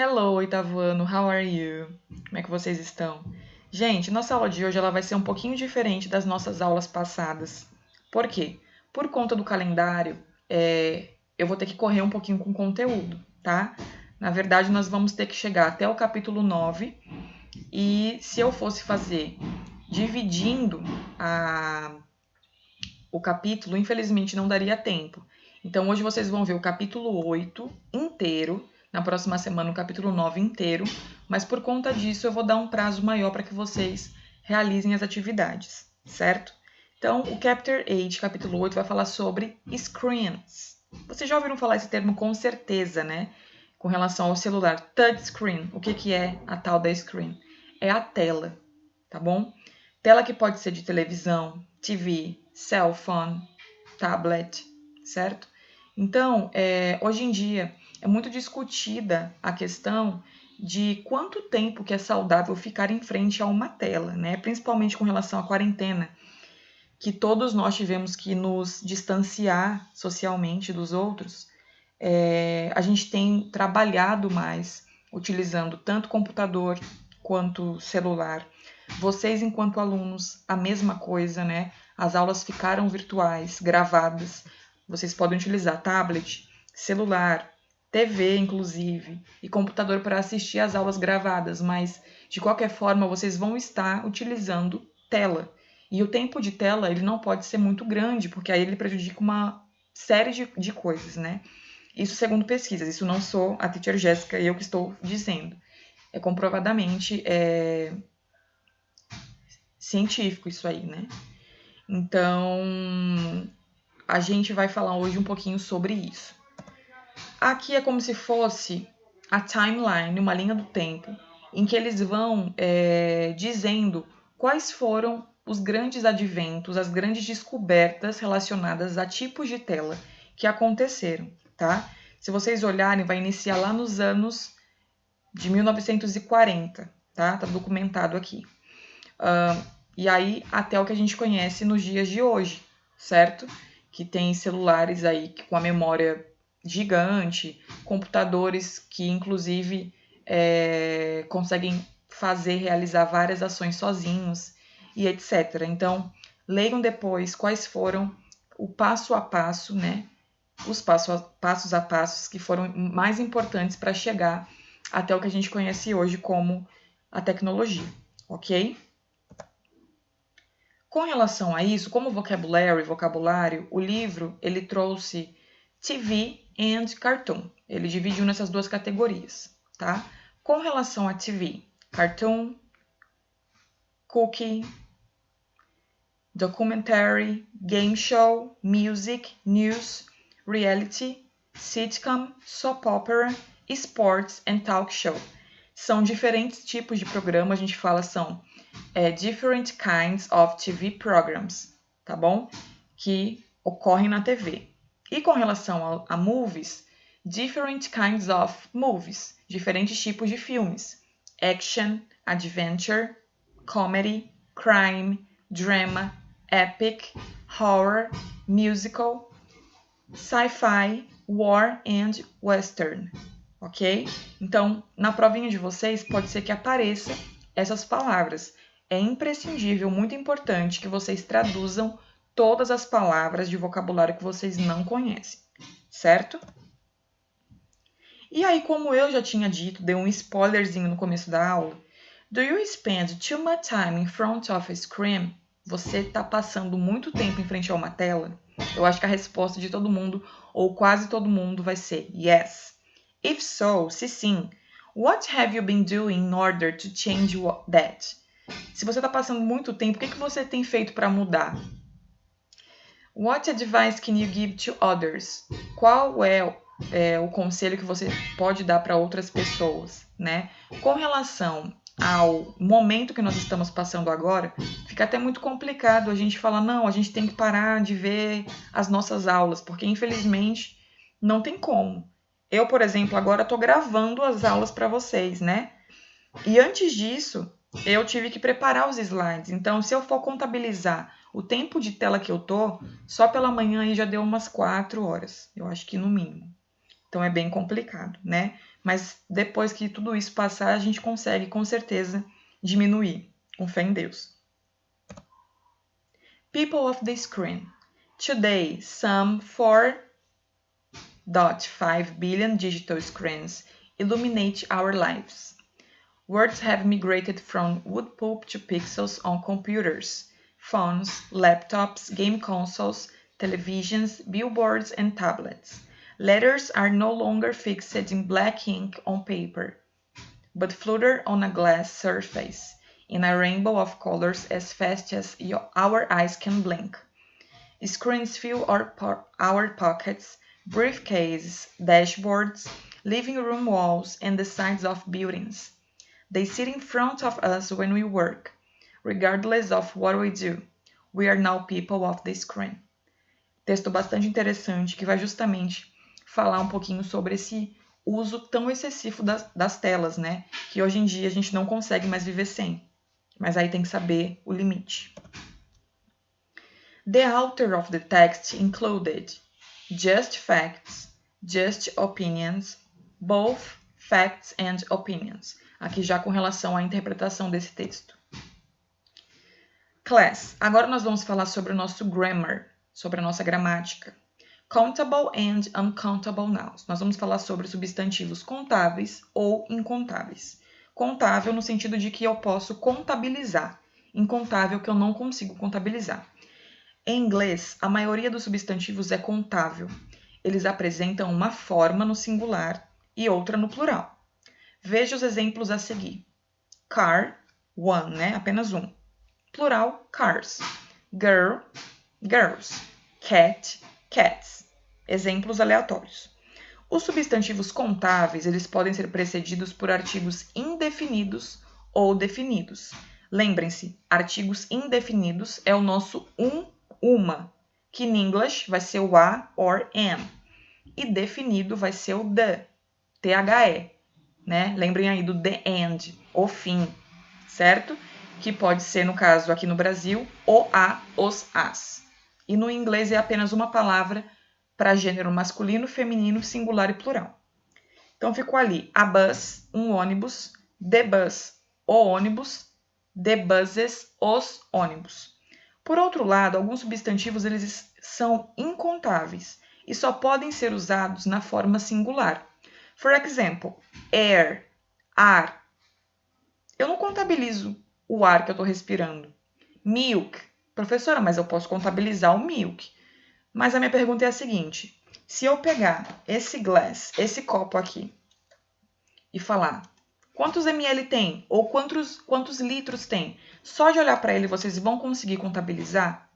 Hello, oitavo ano, how are you? Como é que vocês estão? Gente, nossa aula de hoje ela vai ser um pouquinho diferente das nossas aulas passadas. Por quê? Por conta do calendário, eu vou ter que correr um pouquinho com o conteúdo, tá? Na verdade, nós vamos ter que chegar até o capítulo 9 e se eu fosse fazer dividindo o capítulo, infelizmente não daria tempo. Então hoje vocês vão ver o capítulo 8 inteiro, na próxima semana o capítulo 9 inteiro, mas por conta disso eu vou dar um prazo maior para que vocês realizem as atividades, certo? Então, o Chapter 8, capítulo 8, vai falar sobre screens. Vocês já ouviram falar esse termo com certeza, né? Com relação ao celular. Touchscreen. O que é a tal da screen? É a tela, tá bom? Tela que pode ser de televisão, TV, cell phone, tablet, certo? Então, hoje em dia, é muito discutida a questão de quanto tempo que é saudável ficar em frente a uma tela, né? Principalmente com relação à quarentena, que todos nós tivemos que nos distanciar socialmente dos outros. A gente tem trabalhado mais utilizando tanto computador quanto celular. Vocês, enquanto alunos, a mesma coisa, né? As aulas ficaram virtuais, gravadas. Vocês podem utilizar tablet, celular, TV, inclusive, e computador para assistir às aulas gravadas, mas de qualquer forma vocês vão estar utilizando tela. E o tempo de tela ele não pode ser muito grande, porque aí ele prejudica uma série de coisas, né? Isso segundo pesquisas, isso não sou a teacher Jéssica e eu que estou dizendo. É comprovadamente científico isso aí, né? Então, a gente vai falar hoje um pouquinho sobre isso. Aqui é como se fosse a timeline, uma linha do tempo, em que eles vão dizendo quais foram os grandes adventos, as grandes descobertas relacionadas a tipos de tela que aconteceram, tá? Se vocês olharem, vai iniciar lá nos anos de 1940, tá? Tá documentado aqui. E aí até o que a gente conhece nos dias de hoje, certo? Que tem celulares aí com a memória gigante, computadores que inclusive conseguem realizar várias ações sozinhos e etc. Então, leiam depois quais foram o passo a passo, né? Os passos a passos que foram mais importantes para chegar até o que a gente conhece hoje como a tecnologia, ok? Com relação a isso, como vocabulário, o livro ele trouxe TV and cartoon. Ele dividiu nessas duas categorias, tá? Com relação a TV, cartoon, cookie, documentary, game show, music, news, reality, sitcom, soap opera, sports and talk show. São diferentes tipos de programa, a gente fala são different kinds of TV programs, tá bom? Que ocorrem na TV. E com relação a movies, different kinds of movies, diferentes tipos de filmes. Action, adventure, comedy, crime, drama, epic, horror, musical, sci-fi, war and western, ok? Então, na provinha de vocês, pode ser que apareça essas palavras. É imprescindível, muito importante, que vocês traduzam todas as palavras de vocabulário que vocês não conhecem, certo? E aí, como eu já tinha dito, dei um spoilerzinho no começo da aula. Do you spend too much time in front of a screen? Você está passando muito tempo em frente a uma tela? Eu acho que a resposta de todo mundo, ou quase todo mundo, vai ser yes. If so, se sim, what have you been doing in order to change that? Se você está passando muito tempo, o que você tem feito para mudar? What advice can you give to others? Qual é o conselho que você pode dar para outras pessoas, né? Com relação ao momento que nós estamos passando agora, fica até muito complicado a gente falar, não, a gente tem que parar de ver as nossas aulas, porque infelizmente não tem como. Eu, por exemplo, agora estou gravando as aulas para vocês, né? E antes disso, eu tive que preparar os slides. Então, se eu for contabilizar o tempo de tela que eu tô, só pela manhã aí já deu umas 4 horas. Eu acho que no mínimo. Então é bem complicado, né? Mas depois que tudo isso passar, a gente consegue com certeza diminuir, com fé em Deus. People of the screen. Today, some 4.5 billion digital screens illuminate our lives. Words have migrated from wood pulp to pixels on computers, phones, laptops, game consoles, televisions, billboards, and tablets. Letters are no longer fixed in black ink on paper, but flutter on a glass surface in a rainbow of colors as fast as our eyes can blink. Screens fill our pockets, briefcases, dashboards, living room walls, and the sides of buildings. They sit in front of us when we work, regardless of what we do. We are now people of the screen. Texto bastante interessante que vai justamente falar um pouquinho sobre esse uso tão excessivo das telas, né? Que hoje em dia a gente não consegue mais viver sem. Mas aí tem que saber o limite. The author of the text included just facts, just opinions, both facts and opinions. Aqui já com relação à interpretação desse texto. Class, agora nós vamos falar sobre o nosso grammar, sobre a nossa gramática. Countable and uncountable nouns. Nós vamos falar sobre substantivos contáveis ou incontáveis. Contável no sentido de que eu posso contabilizar. Incontável que eu não consigo contabilizar. Em inglês, a maioria dos substantivos é contável. Eles apresentam uma forma no singular e outra no plural. Veja os exemplos a seguir. Car, one, né? Apenas um. Plural, cars. Girl, girls. Cat, cats. Exemplos aleatórios. Os substantivos contáveis, eles podem ser precedidos por artigos indefinidos ou definidos. Lembrem-se, artigos indefinidos é o nosso uma, que em inglês vai ser o a or am. E definido vai ser o the, the, né? Lembrem aí do the end, o fim, certo? Que pode ser, no caso aqui no Brasil, o, a, os, as. E no inglês é apenas uma palavra para gênero masculino, feminino, singular e plural. Então ficou ali a bus, um ônibus, the bus, o ônibus, the buses, os ônibus. Por outro lado, alguns substantivos eles são incontáveis e só podem ser usados na forma singular. For example, air, ar. Eu não contabilizo o ar que eu estou respirando. Milk. Professora, mas eu posso contabilizar o milk. Mas a minha pergunta é a seguinte. Se eu pegar esse glass, esse copo aqui, e falar quantos ml tem ou quantos litros tem, só de olhar para ele vocês vão conseguir contabilizar?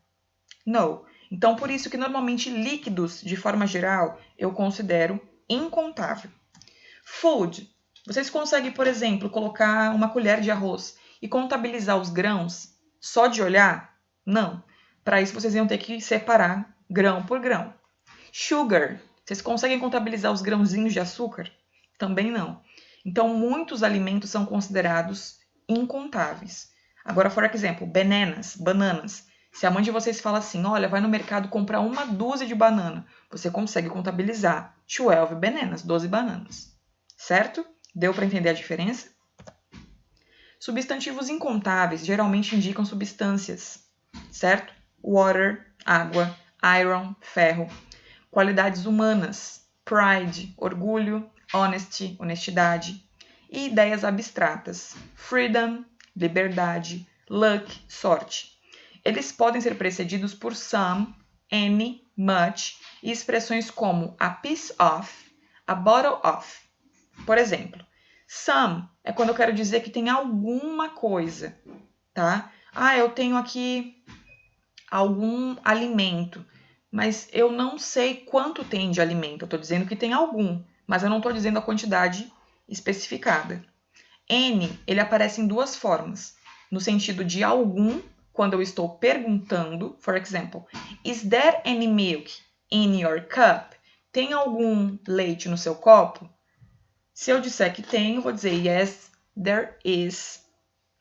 Não. Então, por isso que normalmente líquidos, de forma geral, eu considero incontável. Food. Vocês conseguem, por exemplo, colocar uma colher de arroz e contabilizar os grãos só de olhar? Não. Para isso, vocês iam ter que separar grão por grão. Sugar. Vocês conseguem contabilizar os grãozinhos de açúcar? Também não. Então, muitos alimentos são considerados incontáveis. Agora, por exemplo, bananas. Se a mãe de vocês fala assim, olha, vai no mercado comprar uma dúzia de banana, você consegue contabilizar 12 bananas, 12 bananas. Certo? Deu para entender a diferença? Substantivos incontáveis geralmente indicam substâncias, certo? Water, água, iron, ferro. Qualidades humanas, pride, orgulho, honesty, honestidade. E ideias abstratas, freedom, liberdade, luck, sorte. Eles podem ser precedidos por some, any, much e expressões como a piece of, a bottle of. Por exemplo, some é quando eu quero dizer que tem alguma coisa, tá? Ah, eu tenho aqui algum alimento, mas eu não sei quanto tem de alimento. Eu estou dizendo que tem algum, mas eu não estou dizendo a quantidade especificada. Any, ele aparece em duas formas, no sentido de algum, quando eu estou perguntando, for example, is there any milk in your cup? Tem algum leite no seu copo? Se eu disser que tem, eu vou dizer yes, there is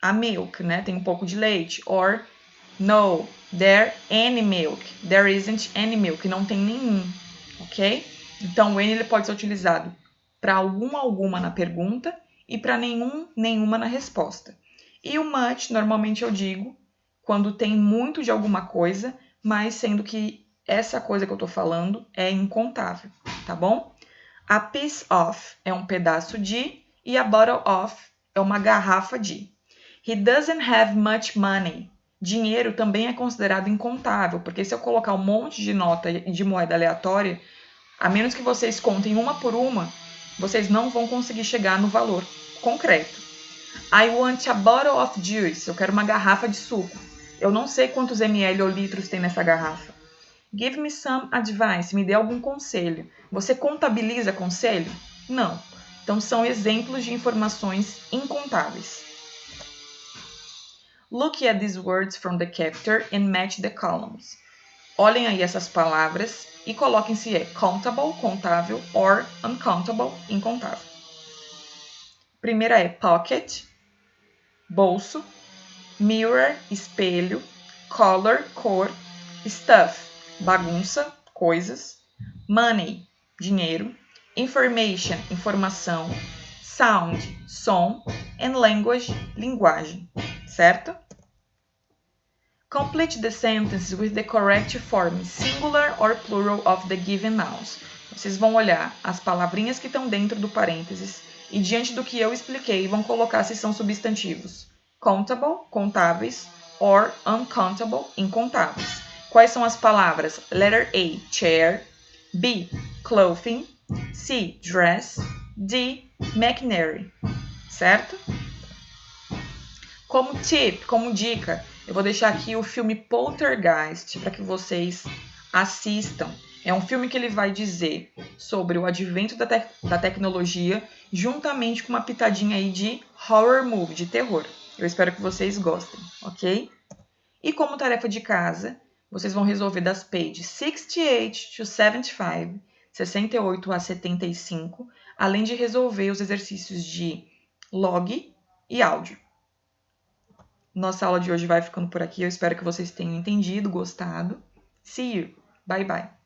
a milk, né? Tem um pouco de leite. Or no, there any milk. There isn't any milk. Não tem nenhum, ok? Então, when ele pode ser utilizado para alguma na pergunta e para nenhuma na resposta. E o much, normalmente eu digo quando tem muito de alguma coisa, mas sendo que essa coisa que eu estou falando é incontável, tá bom? A piece of é um pedaço de e a bottle of é uma garrafa de. He doesn't have much money. Dinheiro também é considerado incontável, porque se eu colocar um monte de nota de moeda aleatória, a menos que vocês contem uma por uma, vocês não vão conseguir chegar no valor concreto. I want a bottle of juice. Eu quero uma garrafa de suco. Eu não sei quantos ml ou litros tem nessa garrafa. Give me some advice. Me dê algum conselho. Você contabiliza conselho? Não. Então, são exemplos de informações incontáveis. Look at these words from the captor and match the columns. Olhem aí essas palavras e coloquem se é countable, contável, or uncountable, incontável. Primeira é pocket, bolso, mirror, espelho, color, cor, stuff, bagunça, coisas, money, dinheiro, information, informação, sound, som, and language, linguagem, certo? Complete the sentences with the correct form, singular or plural of the given nouns. Vocês vão olhar as palavrinhas que estão dentro do parênteses e diante do que eu expliquei vão colocar se são substantivos. Countable, contáveis, or uncountable, incontáveis. Quais são as palavras? Letter A, chair, B, clothing, C, dress, D, machinery, certo? Como tip, como dica, eu vou deixar aqui o filme Poltergeist para que vocês assistam. É um filme que ele vai dizer sobre o advento da tecnologia juntamente com uma pitadinha aí de horror movie, de terror. Eu espero que vocês gostem, ok? E como tarefa de casa, vocês vão resolver das pages 68 to 75, 68 a 75, além de resolver os exercícios de log e áudio. Nossa aula de hoje vai ficando por aqui. Eu espero que vocês tenham entendido, gostado. See you. Bye, bye.